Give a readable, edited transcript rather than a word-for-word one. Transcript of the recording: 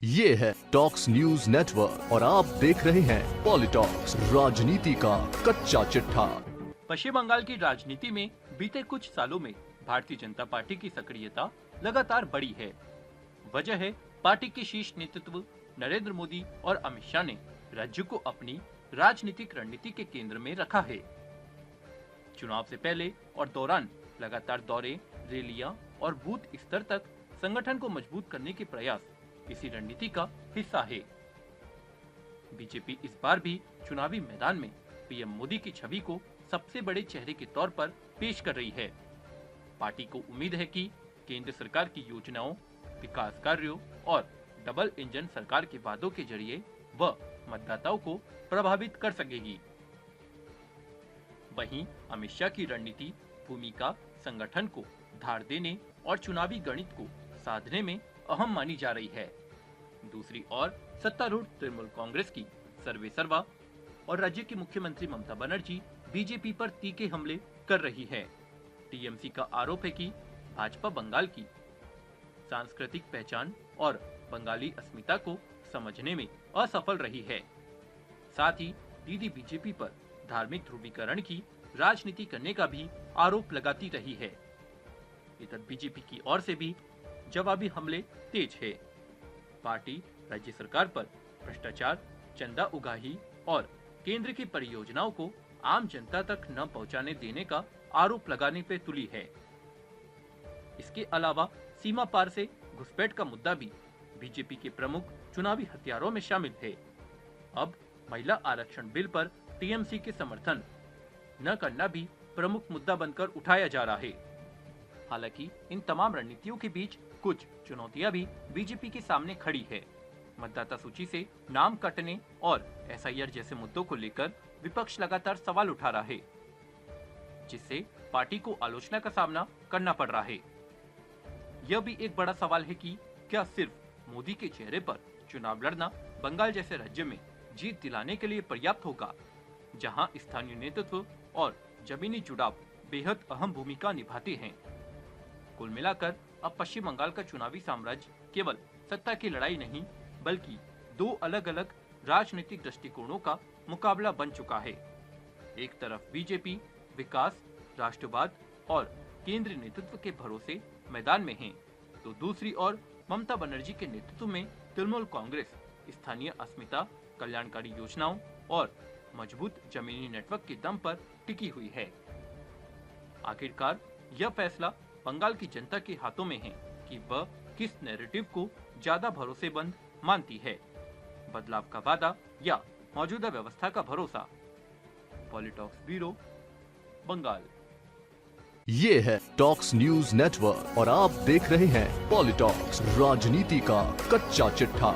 ये है talks news network और आप देख रहे हैं पॉलिटॉक्स, राजनीति का कच्चा चिट्ठा। पश्चिम बंगाल की राजनीति में बीते कुछ सालों में भारतीय जनता पार्टी की सक्रियता लगातार बढ़ी है। वजह है पार्टी के शीर्ष नेतृत्व नरेंद्र मोदी और अमित शाह ने राज्य को अपनी राजनीतिक रणनीति के केंद्र में रखा है। चुनाव से पहले और दौरान लगातार दौरे, रैलियां और बूथ स्तर तक संगठन को मजबूत करने के प्रयास इसी रणनीति का हिस्सा है। बीजेपी इस बार भी चुनावी मैदान में पीएम मोदी की छवि को सबसे बड़े चेहरे के तौर पर पेश कर रही है। पार्टी को उम्मीद है कि केंद्र सरकार की योजनाओं, विकास कार्यों और डबल इंजन सरकार के वादों के जरिए वह मतदाताओं को प्रभावित कर सकेगी। वहीं अमित शाह की रणनीति भूमिका संगठन को धार देने और चुनावी गणित को साधने में अहम मानी जा रही है। दूसरी ओर सत्तारूढ़ तृणमूल कांग्रेस की सर्वे सर्वा और राज्य की मुख्यमंत्री ममता बनर्जी बीजेपी पर तीखे हमले कर रही है। टीएमसी का आरोप है कि भाजपा बंगाल की सांस्कृतिक पहचान और बंगाली अस्मिता को समझने में असफल रही है। साथ ही दीदी बीजेपी पर धार्मिक ध्रुवीकरण की राजनीति करने का भी आरोप लगाती रही है। इधर बीजेपी की ओर से भी जवाबी हमले तेज है। पार्टी राज्य सरकार पर भ्रष्टाचार, चंदा उगाही और केंद्र की परियोजनाओं को आम जनता तक न पहुंचाने देने का आरोप लगाने पे तुली है। इसके अलावा सीमा पार से घुसपैठ का मुद्दा भी बीजेपी के प्रमुख चुनावी हथियारों में शामिल है। अब महिला आरक्षण बिल पर टीएमसी के समर्थन न करना भी प्रमुख मुद्दा बनकर उठाया जा रहा है। हालांकि इन तमाम रणनीतियों के बीच कुछ चुनौतियां भी बीजेपी के सामने खड़ी है। मतदाता सूची से नाम कटने और एसआईआर जैसे मुद्दों को लेकर विपक्ष लगातार सवाल उठा रहा है, जिससे पार्टी को आलोचना का सामना करना पड़ रहा है। यह भी एक बड़ा सवाल है कि क्या सिर्फ मोदी के चेहरे पर चुनाव लड़ना बंगाल जैसे राज्य में जीत दिलाने के लिए पर्याप्त होगा, जहां स्थानीय नेतृत्व और जमीनी जुड़ाव बेहद अहम भूमिका निभाते हैं। कुल मिलाकर अब पश्चिम बंगाल का चुनावी साम्राज्य केवल सत्ता की लड़ाई नहीं, बल्कि दो अलग अलग राजनीतिक दृष्टिकोणों का मुकाबला बन चुका है। एक तरफ बीजेपी विकास, राष्ट्रवाद और केंद्रीय नेतृत्व के भरोसे मैदान में है, तो दूसरी ओर ममता बनर्जी के नेतृत्व में तृणमूल कांग्रेस स्थानीय अस्मिता, कल्याणकारी योजनाओं और मजबूत जमीनी नेटवर्क के दम पर टिकी हुई है। आखिरकार यह फैसला बंगाल की जनता के हाथों में है कि वह किस नैरेटिव को ज्यादा भरोसेमंद मानती है, बदलाव का वादा या मौजूदा व्यवस्था का भरोसा। पॉलिटॉक्स ब्यूरो, बंगाल। ये है टॉक्स न्यूज नेटवर्क और आप देख रहे हैं पॉलिटॉक्स, राजनीति का कच्चा चिट्ठा।